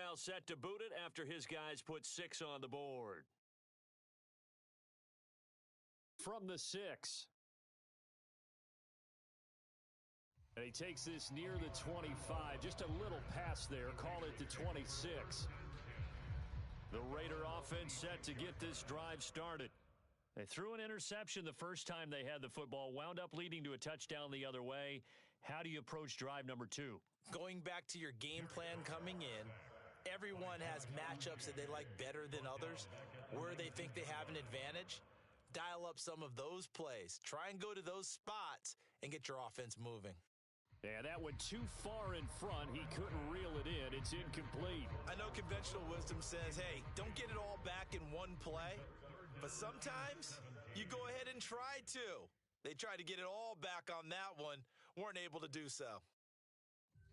now set to boot it after his guys put 6 on the board. From the 6. And he takes this near the 25. Just a little pass there. Call it the 26. The Raider offense set to get this drive started. They threw an interception the first time they had the football, wound up leading to a touchdown the other way. How do you approach drive number 2? Going back to your game plan coming in, everyone has matchups that they like better than others, where they think they have an advantage. Dial up some of those plays. Try and go to those spots and get your offense moving. Yeah, that went too far in front. He couldn't reel it in. It's incomplete. I know conventional wisdom says, hey, don't get it all back in one play. But sometimes you go ahead and try to. They tried to get it all back on that one. Weren't able to do so.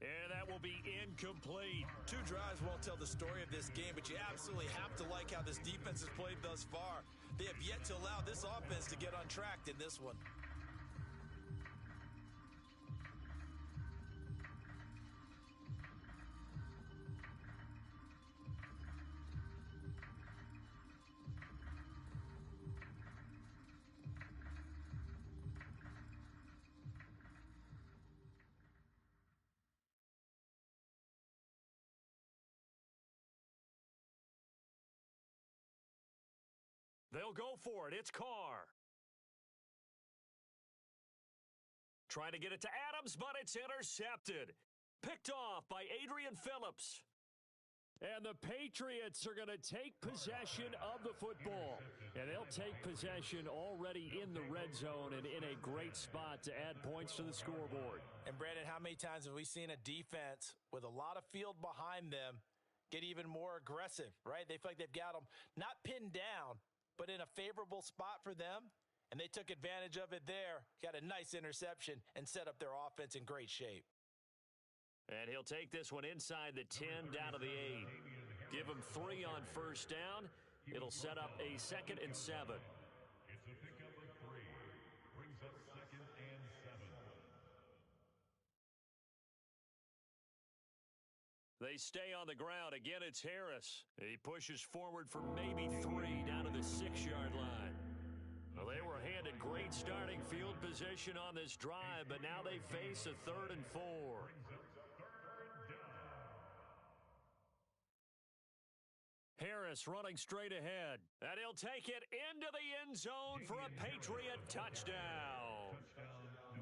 And that will be incomplete. 2 drives won't tell the story of this game, but you absolutely have to like how this defense has played thus far. They have yet to allow this offense to get untracked in this one. They'll go for it. It's Carr. Trying to get it to Adams, but it's intercepted. Picked off by Adrian Phillips. And the Patriots are going to take possession of the football. And they'll take possession already in the red zone and in a great spot to add points to the scoreboard. And Brandon, how many times have we seen a defense with a lot of field behind them get even more aggressive, right? They feel like they've got them not pinned down, but in a favorable spot for them, and they took advantage of it there, got a nice interception, and set up their offense in great shape. And he'll take this one inside the 10, down to the 8. Give him 3 on first down. It'll set up a 2nd and 7. It's a pickup of 3. Brings up 2nd and 7. They stay on the ground. Again, it's Harris. He pushes forward for maybe 3 down to the 6-yard line. Well, they were handed great starting field position on this drive, but now they face a 3rd and 4. Harris running straight ahead. And he'll take it into the end zone for a Patriot touchdown.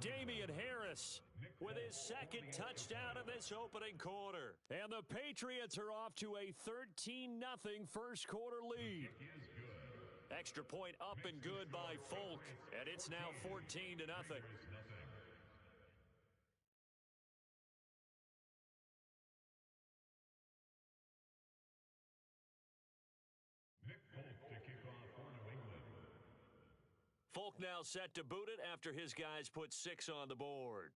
Damian Harris with his 2nd touchdown in this opening quarter. And the Patriots are off to a 13-0 first quarter lead. Extra point up and good by Folk, and it's now 14-0. Folk now set to boot it after his guys put 6 on the board.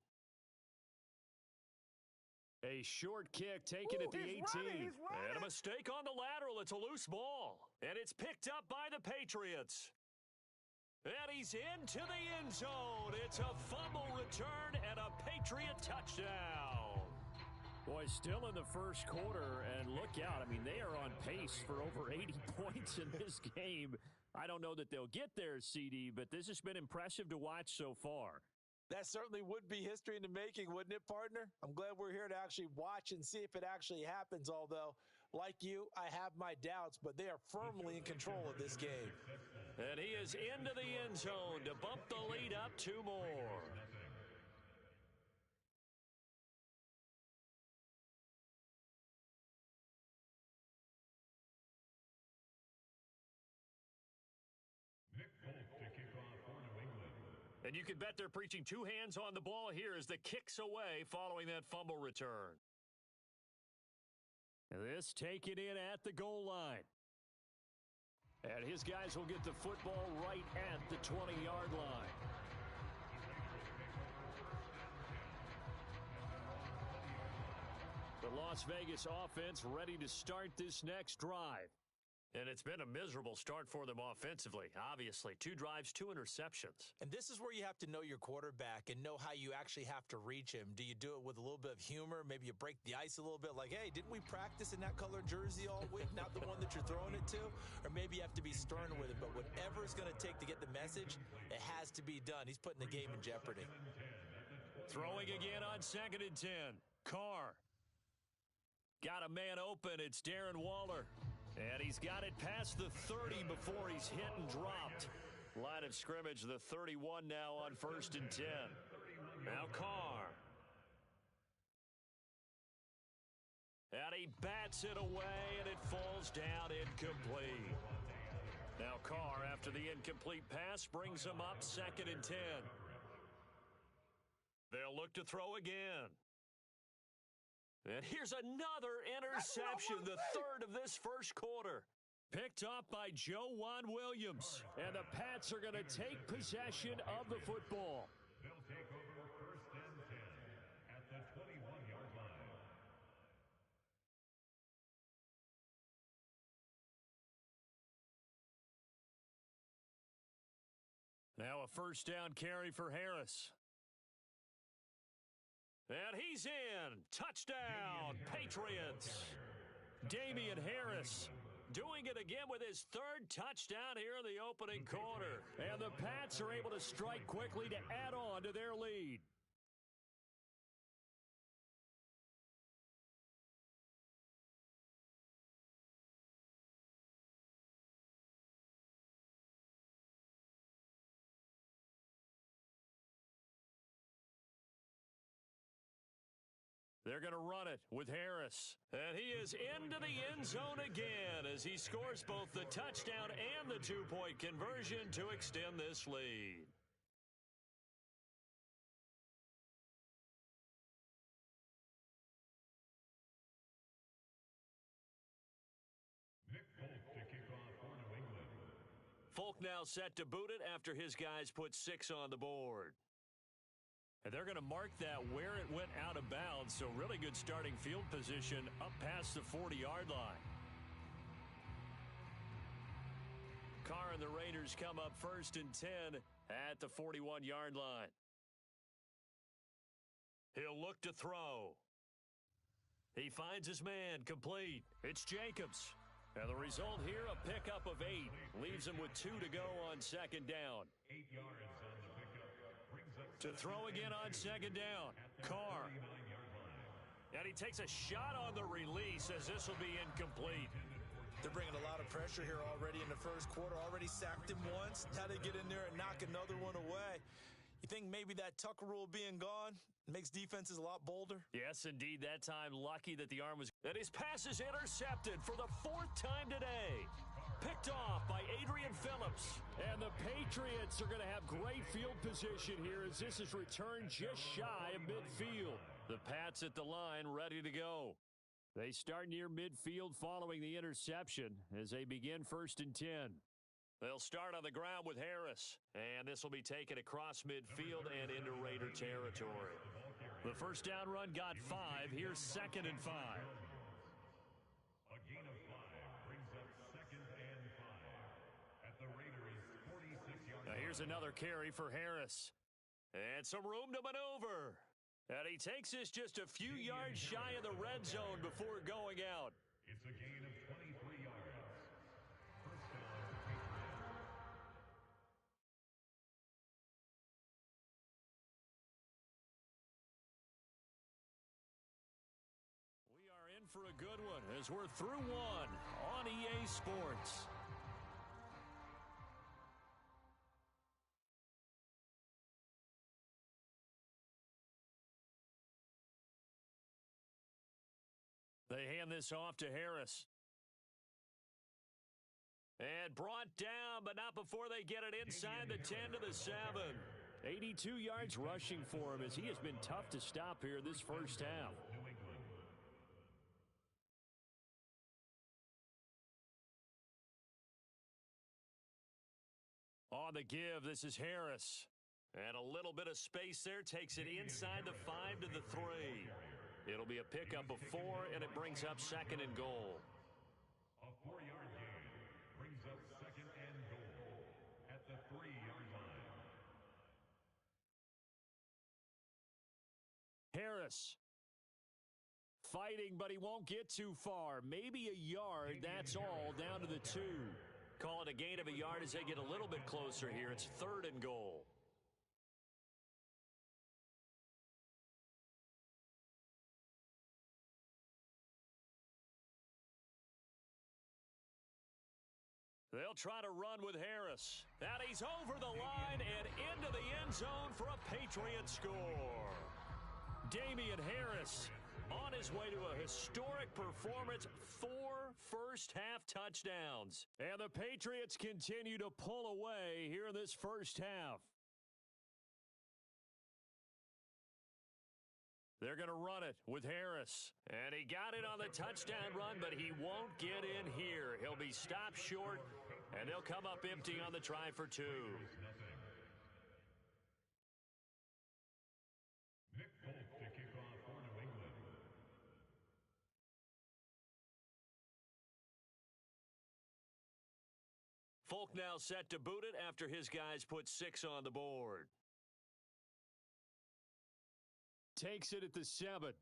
A short kick taken at the 18. Running. And a mistake on the lateral. It's a loose ball. And it's picked up by the Patriots. And he's into the end zone. It's a fumble return and a Patriot touchdown. Boy, still in the first quarter, and look out. I mean, they are on pace for over 80 points in this game. I don't know that they'll get there, CD, but this has been impressive to watch so far. That certainly would be history in the making, wouldn't it, partner? I'm glad we're here to actually watch and see if it actually happens, although, like you, I have my doubts, but they are firmly in control of this game. And he is into the end zone to bump the lead up 2 more. And you can bet they're preaching 2 hands on the ball here as the kick's away following that fumble return. This taken in at the goal line. And his guys will get the football right at the 20-yard line. The Las Vegas offense ready to start this next drive. And it's been a miserable start for them offensively, obviously. 2 drives, 2 interceptions. And this is where you have to know your quarterback and know how you actually have to reach him. Do you do it with a little bit of humor? Maybe you break the ice a little bit like, hey, didn't we practice in that color jersey all week? Not the one that you're throwing it to? Or maybe you have to be stern with it. But whatever it's going to take to get the message, it has to be done. He's putting the game in jeopardy. Throwing again on 2nd and 10. Carr. Got a man open. It's Darren Waller. And he's got it past the 30 before he's hit and dropped. Line of scrimmage, the 31 now on 1st and 10. Now Carr. And he bats it away, and it falls down incomplete. Now Carr, after the incomplete pass, brings him up 2nd and 10. They'll look to throw again. And here's another interception, the 3rd of this first quarter. Picked off by Joejuan Williams. And the Pats are going to take possession of the football. They'll take over 1st and 10 at the 21-yard line. Now a 1st down carry for Harris. And he's in. Touchdown, Patriots. Damian Harris doing it again with his 3rd touchdown here in the opening quarter. And the Pats are able to strike quickly to add on to their lead. They're going to run it with Harris. And he is into the end zone again as he scores both the touchdown and the 2-point conversion to extend this lead. Nick Folk to kick off for New England. Folk now set to boot it after his guys put 6 on the board. And they're going to mark that where it went out of bounds, so really good starting field position up past the 40-yard line. Carr and the Raiders come up 1st and 10 at the 41-yard line. He'll look to throw. He finds his man, complete. It's Jacobs. And the result here, a pickup of 8. Leaves him with 2 to go on 2nd down. 8 yards on the pickup. Brings up To throw again on 2nd down. Carr. And he takes a shot on the release as this will be incomplete. They're bringing a lot of pressure here already in the first quarter. Already sacked him once. Had to get in there and knock another one away. You think maybe that Tucker rule being gone makes defenses a lot bolder? Yes, indeed. That time, lucky that the arm was... And his pass is intercepted for the 4th time today. Picked off by Adrian Phillips. And the Patriots are going to have great field position here as this is returned just shy of midfield. The Pats at the line ready to go. They start near midfield following the interception as they begin 1st and 10. They'll start on the ground with Harris. And this will be taken across midfield and into Raider territory. The 1st down run got 5. Here's 2nd and 5. a gain of 5 brings up 2nd and 5 at the Raiders' 46-yard line. Here's another carry for Harris. And some room to maneuver. And he takes this just a few yards shy of the red zone before going out. It's a gain of 23 yards. 1st down, Patriots. We are in for a good one as we're through one on EA Sports. They hand this off to Harris. And brought down, but not before they get it inside the 10 to the 7. 82 yards rushing for him as he has been tough to stop here this first half. New England. On the give, this is Harris. And a little bit of space there takes it inside the 5 to the 3. It'll be a pickup of 4, and it brings up 2nd and goal. A 4-yard gain. Harris. Fighting, but he won't get too far. Maybe a yard, that's all, down to the 2. Call it a gain of a yard as they get a little bit closer here. It's 3rd and goal. They'll try to run with Harris. And he's over the line and into the end zone for a Patriot score. Damian Harris on his way to a historic performance, 4 first-half touchdowns. And the Patriots continue to pull away here in this first half. They're going to run it with Harris. And he got it on the touchdown run, but he won't get in here. He'll be stopped short, and they'll come up empty on the try for 2. Nick Folk to kick off for New England. Folk now set to boot it after his guys put 6 on the board. Takes it at the 7.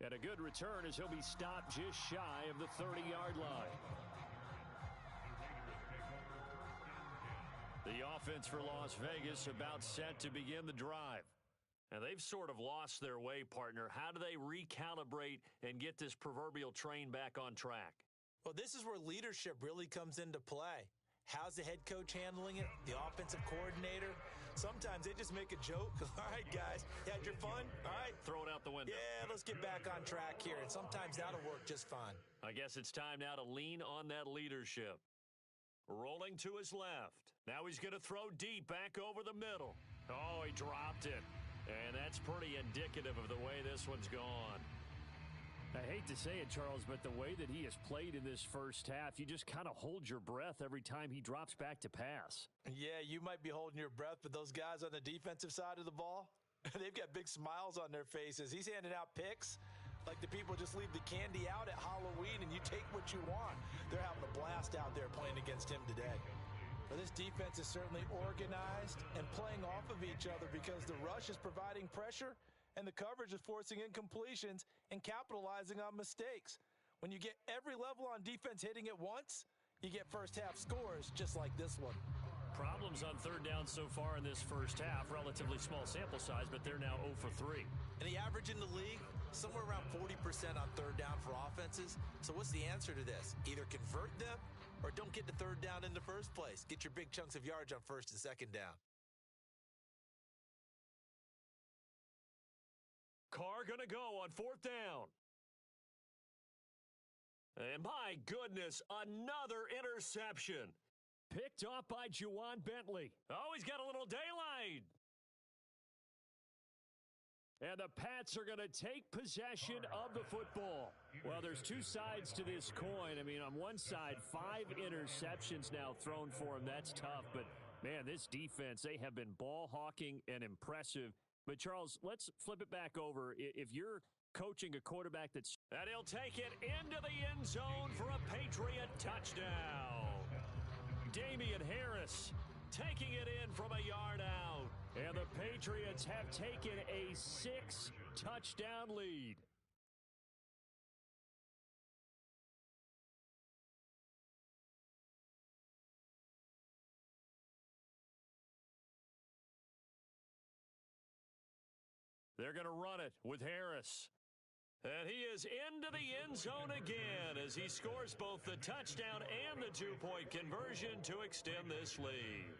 And a good return as he'll be stopped just shy of the 30-yard line. The offense for Las Vegas about set to begin the drive. And they've sort of lost their way, partner. How do they recalibrate and get this proverbial train back on track? Well, this is where leadership really comes into play. How's the head coach handling it? The offensive coordinator? Sometimes they just make a joke. All right, guys, you had your fun? All right. Throw it out the window. Yeah, let's get back on track here. And sometimes that'll work just fine. I guess it's time now to lean on that leadership. Rolling to his left. Now he's going to throw deep back over the middle. Oh, he dropped it. And that's pretty indicative of the way this one's gone. I hate to say it, Charles, but the way that he has played in this first half, you just kind of hold your breath every time he drops back to pass. Yeah, you might be holding your breath, but those guys on the defensive side of the ball, they've got big smiles on their faces. He's handing out picks like the people just leave the candy out at Halloween and you take what you want. They're having a blast out there playing against him today. But this defense is certainly organized and playing off of each other because the rush is providing pressure and the coverage is forcing incompletions and capitalizing on mistakes. When you get every level on defense hitting at once, you get first-half scores just like this one. Problems on third down so far in this first half. Relatively small sample size, but they're now 0 for 3. And the average in the league, somewhere around 40% on third down for offenses. So what's the answer to this? Either convert them or don't get to third down in the first place. Get your big chunks of yards on first and second down. Carr going to go on 4th down. And my goodness, another interception. Picked off by Juwan Bentley. Oh, he's got a little daylight. And the Pats are going to take possession of the football. Well, there's two sides to this coin. I mean, on one side, 5 interceptions now thrown for him. That's tough. But, man, this defense, they have been ball hawking and impressive. But, Charles, let's flip it back over. If you're coaching a quarterback that's... And he'll take it into the end zone for a Patriot touchdown. Damian Harris taking it in from a yard out. And the Patriots have taken a 6-touchdown lead. They're going to run it with Harris. And he is into the end zone again as he scores both the touchdown and the 2-point conversion to extend this lead.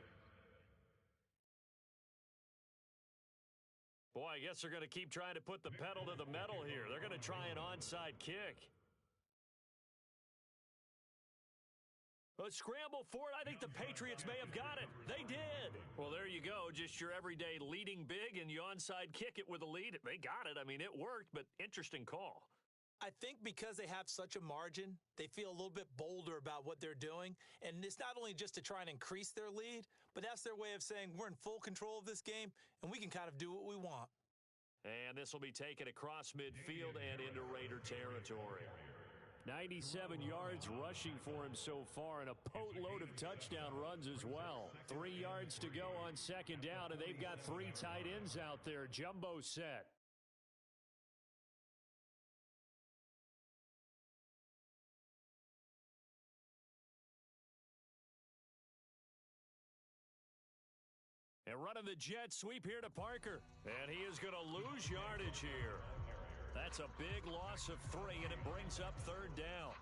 Boy, I guess they're going to keep trying to put the pedal to the metal here. They're going to try an onside kick. A scramble for it. I think the Patriots may have got it. They did. Well, there you go. Just your everyday leading big, and you onside kick it with a lead. They got it. I mean, it worked, but interesting call. I think because they have such a margin, they feel a little bit bolder about what they're doing. And it's not only just to try and increase their lead, but that's their way of saying we're in full control of this game, and we can kind of do what we want. And this will be taken across midfield and into Raider territory. 97 yards rushing for him so far, and a boatload of touchdown runs as well. 3 yards to go on second down, and they've got 3 tight ends out there. Jumbo set. And running the jet sweep here to Parker. And he is going to lose yardage here. That's a big loss of 3, and it brings up third down.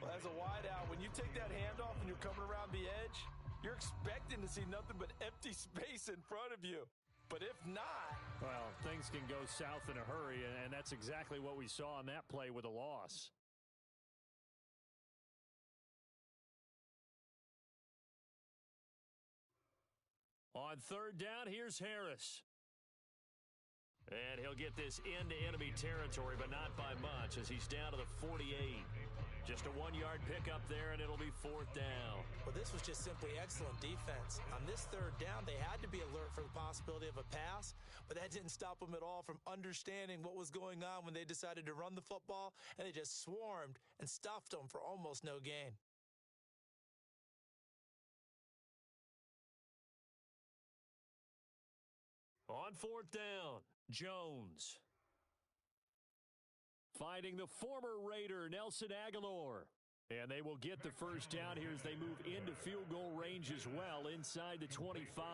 Well, as a wideout, when you take that handoff and you're coming around the edge, you're expecting to see nothing but empty space in front of you. But if not... Well, things can go south in a hurry, and that's exactly what we saw on that play with a loss. On third down, here's Harris. And he'll get this into enemy territory, but not by much, as he's down to the 48. Just a 1-yard pickup there, and it'll be fourth down. Well, this was just simply excellent defense. On this third down, they had to be alert for the possibility of a pass, but that didn't stop them at all from understanding what was going on when they decided to run the football, and they just swarmed and stuffed them for almost no gain. On fourth down, Jones. Finding the former Raider, Nelson Aguilar. And they will get the first down here as they move into field goal range as well, inside the 25.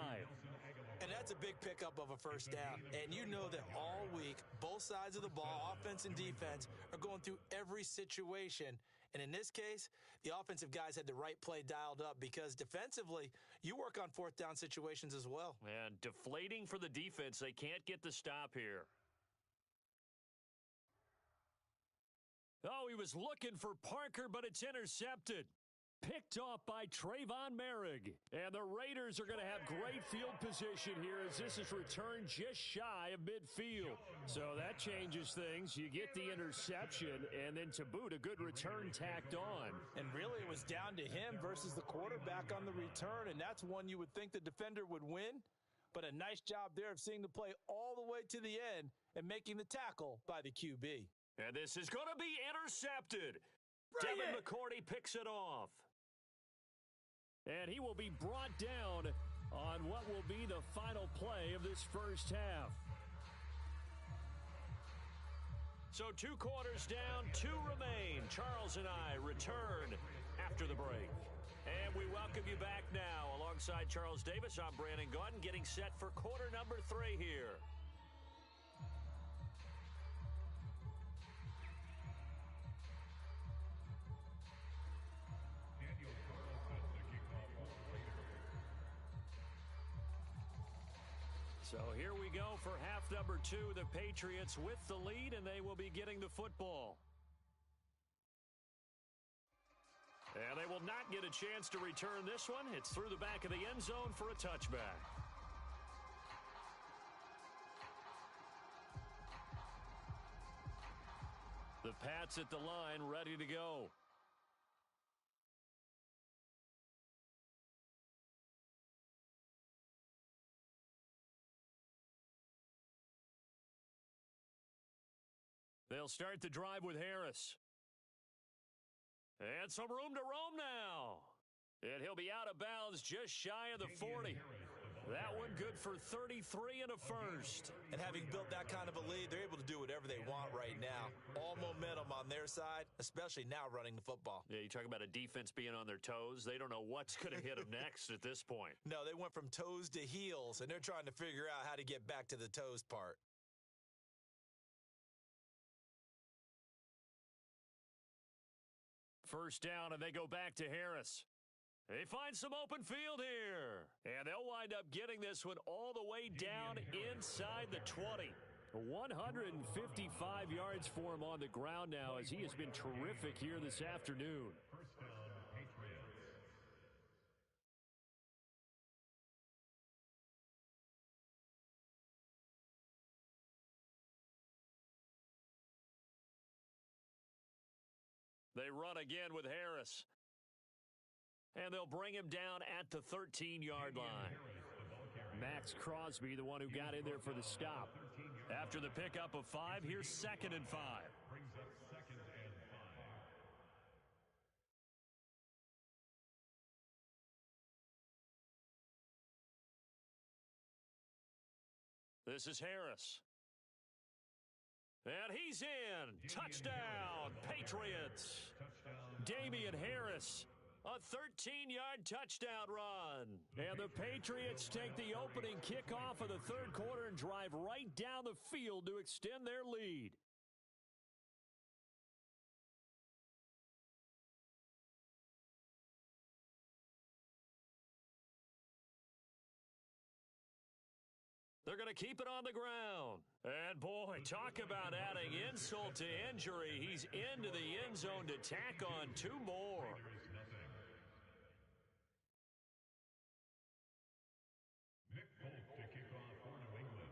And that's a big pickup of a first down. And you know that all week, both sides of the ball, offense and defense, are going through every situation. And in this case, the offensive guys had the right play dialed up, because defensively, you work on fourth down situations as well. And deflating for the defense. They can't get the stop here. Oh, he was looking for Parker, but it's intercepted. Picked off by Trayvon Merrick. And the Raiders are going to have great field position here as this is returned just shy of midfield. So that changes things. You get the interception, and then to boot, a good return tacked on. And really, it was down to him versus the quarterback on the return, and that's one you would think the defender would win. But a nice job there of seeing the play all the way to the end and making the tackle by the QB. And this is going to be intercepted. Devin McCourty picks it off. And he will be brought down on what will be the final play of this first half. So 2 quarters down, 2 remain. Charles and I return after the break. And we welcome you back now. Alongside Charles Davis, I'm Brandon Gaudin, getting set for quarter number 3 here. So here we go for half number 2. The Patriots with the lead, and they will be getting the football. And they will not get a chance to return this one. It's through the back of the end zone for a touchback. The Pats at the line, ready to go. They'll start the drive with Harris. And some room to roam now. And he'll be out of bounds just shy of the 40. That one good for 33 and a first. And having built that kind of a lead, they're able to do whatever they want right now. All momentum on their side, especially now running the football. Yeah, you talk about a defense being on their toes. They don't know what's going to hit them next at this point. No, they went from toes to heels, and they're trying to figure out how to get back to the toes part. First down, and they go back to Harris. They find some open field here. And they'll wind up getting this one all the way down inside the 20. 155 yards for him on the ground now, as he has been terrific here this afternoon. First down, Patriots. They run again with Harris. And they'll bring him down at the 13-yard line. Max Crosby, the one who got in there for the stop. After the pickup of 5, here's 2nd and 5. Brings up 2nd and 5. This is Harris. And he's in. Touchdown, Patriots. Damian Harris, a 13-yard touchdown run. And the Patriots take the opening kickoff of the third quarter and drive right down the field to extend their lead. They're going to keep it on the ground. And boy, talk about adding insult to injury. He's into the end zone to tack on two more. Nick Folk to kick off for New England.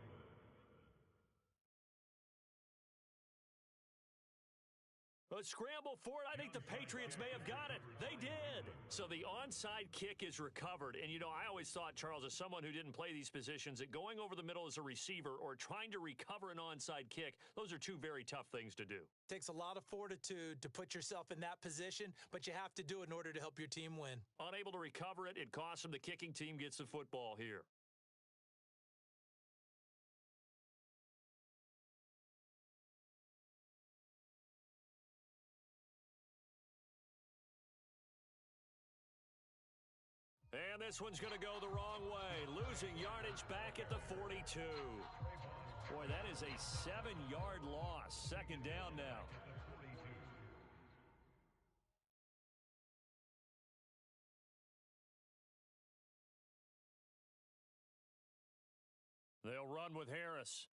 A scramble for it. I think the Patriots may have got it. They did. So the onside kick is recovered. And, you know, I always thought, Charles, as someone who didn't play these positions, that going over the middle as a receiver or trying to recover an onside kick, those are two very tough things to do. Takes a lot of fortitude to put yourself in that position, but you have to do it in order to help your team win. Unable to recover it, it costs them. The kicking team gets the football here. And this one's going to go the wrong way. Losing yardage back at the 42. Boy, that is a 7-yard loss. Second down now. They'll run with Harris.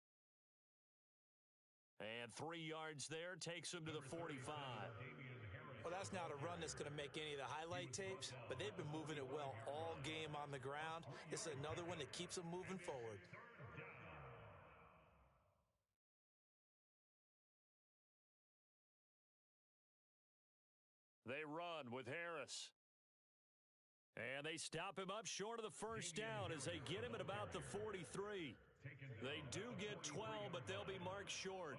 And 3 yards there takes him to the 45. Well, that's not a run that's going to make any of the highlight tapes, but they've been moving it well all game on the ground. This is another one that keeps them moving forward. They run with Harris. And they stop him up short of the first down as they get him at about the 43. They do get 12, but they'll be marked short.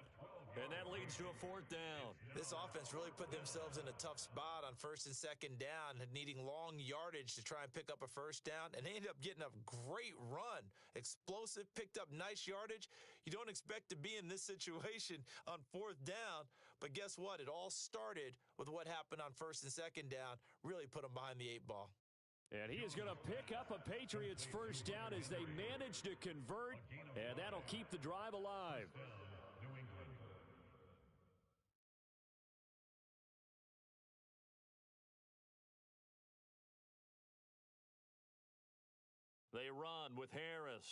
And that leads to a fourth down. This offense really put themselves in a tough spot on first and second down, needing long yardage to try and pick up a first down, and they ended up getting a great run. Explosive, picked up nice yardage. You don't expect to be in this situation on fourth down, but guess what? It all started with what happened on first and second down, really put them behind the 8 ball. And he is going to pick up a Patriots first down as they manage to convert, and that'll keep the drive alive. They run with Harris.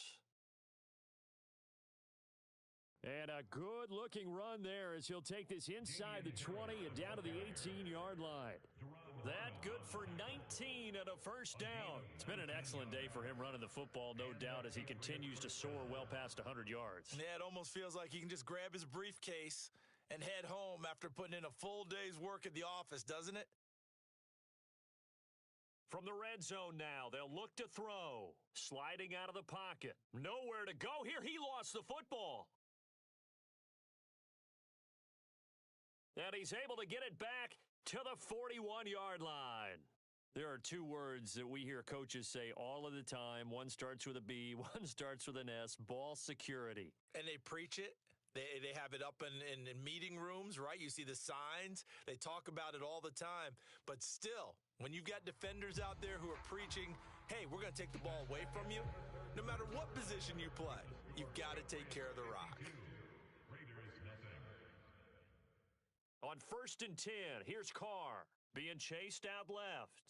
And a good-looking run there as he'll take this inside the 20 and down to the 18-yard line. That good for 19 and a first down. It's been an excellent day for him running the football, no doubt, as he continues to soar well past 100 yards. Yeah, it almost feels like he can just grab his briefcase and head home after putting in a full day's work at the office, doesn't it? From the red zone now, they'll look to throw. Sliding out of the pocket. Nowhere to go here. He lost the football. And he's able to get it back to the 41-yard line. There are two words that we hear coaches say all of the time. One starts with a B, one starts with an S, ball security. And they preach it. They have it up in meeting rooms, right? You see the signs. They talk about it all the time. But still, when you've got defenders out there who are preaching, hey, we're going to take the ball away from you, no matter what position you play, you've got to take care of the rock. On 1st and 10, here's Carr being chased out left.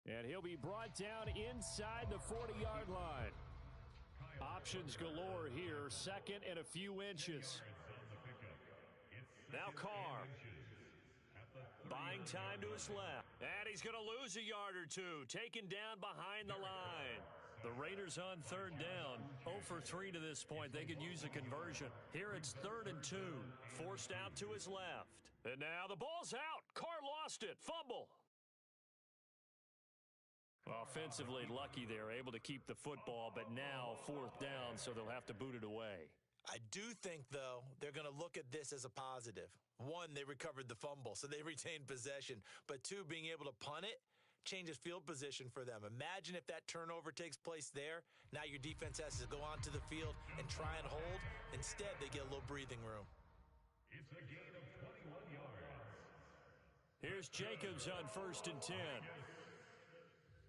And he'll be brought down inside the 40-yard line. Options galore here, second and a few inches. Now Carr. Buying time to his left. And he's going to lose a yard or two. Taken down behind the line. The Raiders on third down. 0 for 3 to this point. They could use a conversion. Here it's 3rd and 2. Forced out to his left. And now the ball's out. Carr lost it. Fumble. Offensively lucky they're able to keep the football, but now 4th down, so they'll have to boot it away. I do think, though, they're going to look at this as a positive. One, they recovered the fumble, so they retained possession. But two, being able to punt it changes field position for them. Imagine if that turnover takes place there. Now your defense has to go onto the field and try and hold. Instead, they get a little breathing room. It's a gain of 21 yards. Here's Jacobs on 1st and 10.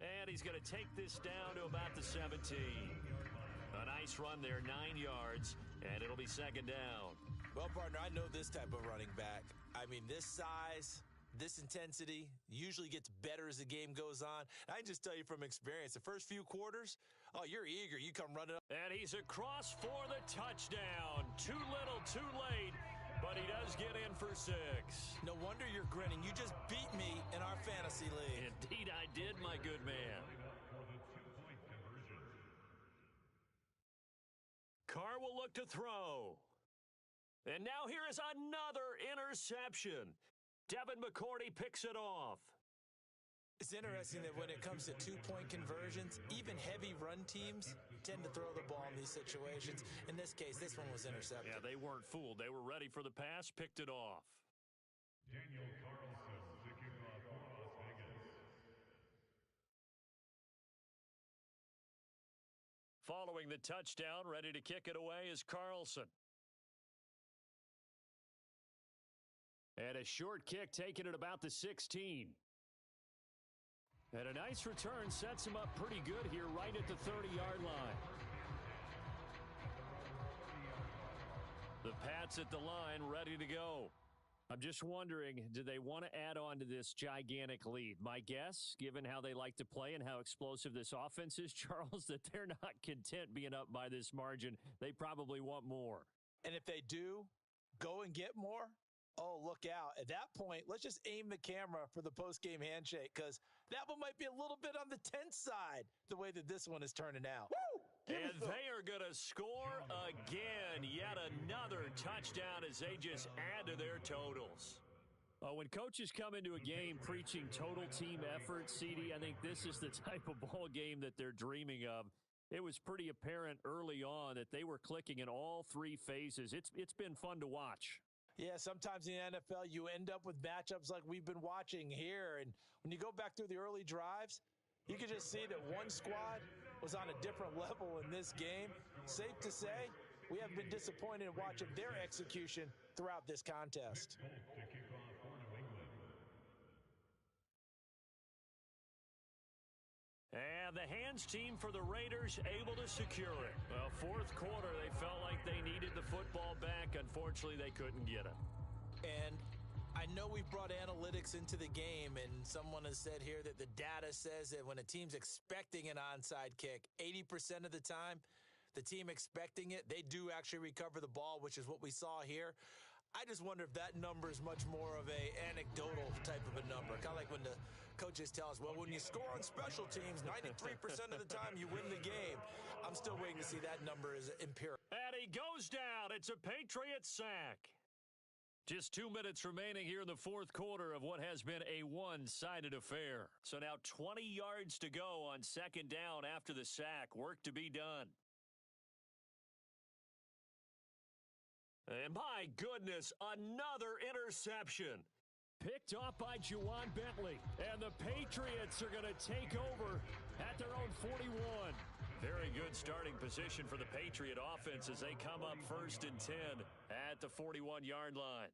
And he's going to take this down to about the 17. A nice run there, 9 yards, and it'll be 2nd down. Well, partner, I know this type of running back. I mean, this size, this intensity usually gets better as the game goes on. I can just tell you from experience, the first few quarters, oh, you're eager. You come running up. And he's across for the touchdown. Too little, too late, but he does get in for 6. No wonder you're grinning. You just beat me in our fantasy league. Indeed, I did, my good man. For the two-point conversion. Carr will look to throw. And now here is another interception. Devin McCourty picks it off. It's interesting that when it comes to two-point conversions, even heavy run teams tend to throw the ball in these situations. In this case, this one was intercepted. Yeah, they weren't fooled. They were ready for the pass, picked it off. Daniel Carlson to kick off for Las Vegas. Following the touchdown, ready to kick it away is Carlson. And a short kick taken at about the 16. And a nice return sets him up pretty good here right at the 30-yard line. The Pats at the line ready to go. I'm just wondering, do they want to add on to this gigantic lead? My guess, given how they like to play and how explosive this offense is, Charles, that they're not content being up by this margin. They probably want more. And if they do, go and get more. Oh, look out. At that point, let's just aim the camera for the post-game handshake because that one might be a little bit on the tense side, the way that this one is turning out. And they are going to score again. Yet another touchdown as they just add to their totals. When coaches come into a game preaching total team effort, CD, I think this is the type of ball game that they're dreaming of. It was pretty apparent early on that they were clicking in all 3 phases. It's been fun to watch. Yeah, sometimes in the NFL, you end up with matchups like we've been watching here. And when you go back through the early drives, you can just see that one squad was on a different level in this game. Safe to say, we have been disappointed in watching their execution throughout this contest. To kick off for New England. And the hands team for the Raiders able to secure it. Well, 4th quarter, they felt like they needed the football back. Unfortunately, they couldn't get it. And I know we've brought analytics into the game, and someone has said here that the data says that when a team's expecting an onside kick, 80% of the time, the team expecting it, they do actually recover the ball, which is what we saw here. I just wonder if that number is much more of a anecdotal type of a number. Kind of like when the coaches tell us, well, when you score on special teams, 93% of the time you win the game. I'm still waiting to see that number is empirical. And he goes down. It's a Patriot sack. Just 2 minutes remaining here in the 4th quarter of what has been a one-sided affair. So now 20 yards to go on 2nd down after the sack. Work to be done. And my goodness, another interception. Picked off by Juwan Bentley. And the Patriots are going to take over at their own 41. Very good starting position for the Patriot offense as they come up 1st and 10 at the 41-yard line.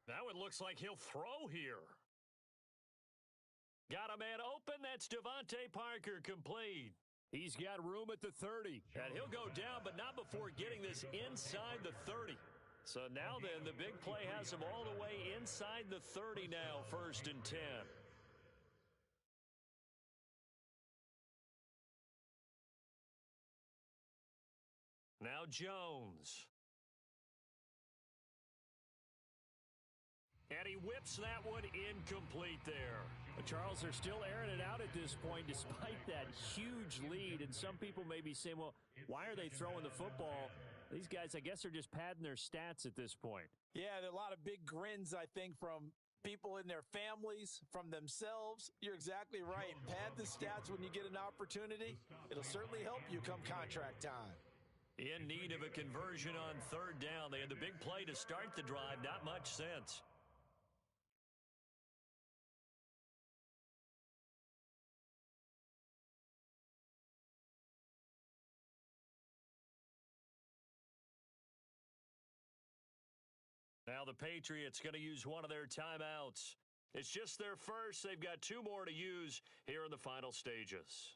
Now it looks like he'll throw here. Got a man open. That's Devontae Parker complete. He's got room at the 30. And he'll go down, but not before getting this inside the 30. So now then, the big play has him all the way inside the 30 now, 1st and 10. Now Jones. And he whips that one incomplete there. Charles, they're still airing it out at this point despite that huge lead. And some people may be saying, well, why are they throwing the football? These guys, I guess, are just padding their stats at this point. Yeah, there are a lot of big grins, I think, from people in their families, from themselves. You're exactly right. Pad the stats when you get an opportunity. It'll certainly help you come contract time. In need of a conversion on third down. They had the big play to start the drive. Not much sense. Now the Patriots going to use one of their timeouts. It's just their first. They've got 2 more to use here in the final stages.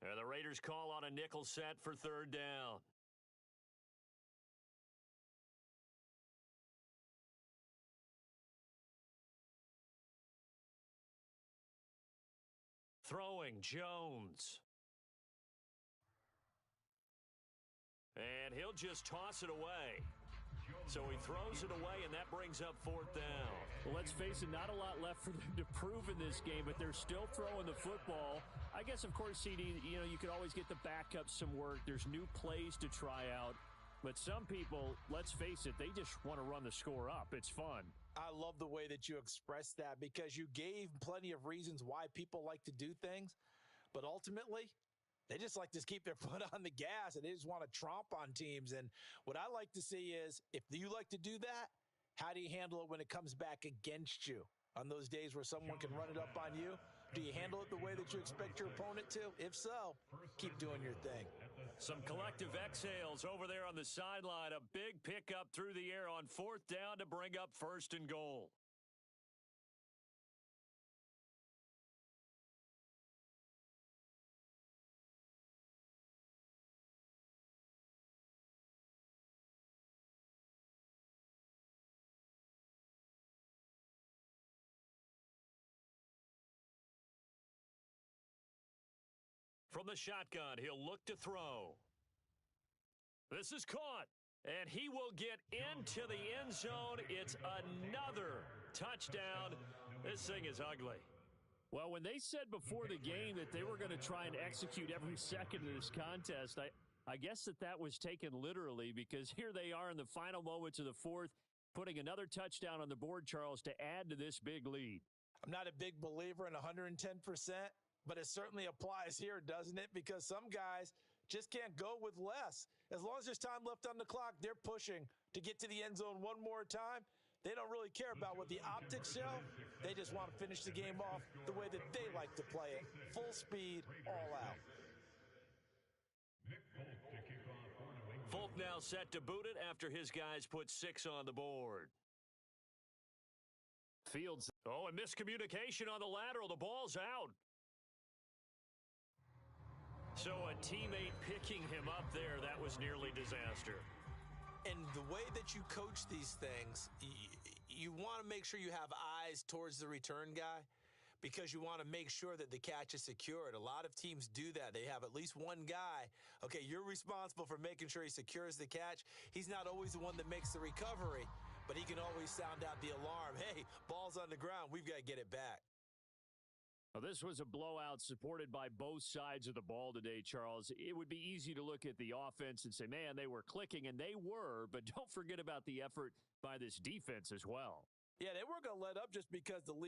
And the Raiders call on a nickel set for third down. Throwing, Jones. And he'll just toss it away. So he throws it away, and that brings up fourth down. Well, let's face it, not a lot left for them to prove in this game, but they're still throwing the football. I guess, of course, CD, you could always get the backup some work. There's new plays to try out. But some people, let's face it, they just want to run the score up. It's fun. I love the way that you expressed that because you gave plenty of reasons why people like to do things. But ultimately, they just like to keep their foot on the gas, and they just want to tromp on teams. And what I like to see is, if you like to do that, how do you handle it when it comes back against you? On those days where someone can run it up on you, do you handle it the way that you expect your opponent to? If so, keep doing your thing. Some collective exhales over there on the sideline. A big pickup through the air on fourth down to bring up first and goal. From the shotgun, he'll look to throw. This is caught, and he will get into the end zone. It's another touchdown. This thing is ugly. Well, when they said before the game that they were going to try and execute every second of this contest, I guess that was taken literally, because here they are in the final moments of the fourth, putting another touchdown on the board, Charles, to add to this big lead. I'm not a big believer in 110%. But it certainly applies here, doesn't it? Because some guys just can't go with less. As long as there's time left on the clock, they're pushing to get to the end zone one more time. They don't really care about what the optics show. They just want to finish the game off the way that they like to play it. Full speed, all out. Folk now set to boot it after his guys put 6 on the board. Fields. Oh, and miscommunication on the lateral. The ball's out. So a teammate picking him up there, that was nearly disaster. And the way that you coach these things, you want to make sure you have eyes towards the return guy because you want to make sure that the catch is secured. A lot of teams do that. They have at least one guy. Okay, you're responsible for making sure he secures the catch. He's not always the one that makes the recovery, but he can always sound out the alarm. Hey, ball's on the ground. We've got to get it back. Well, this was a blowout supported by both sides of the ball today, Charles. It would be easy to look at the offense and say, man, they were clicking, and they were, but don't forget about the effort by this defense as well. Yeah, they weren't going to let up just because the lead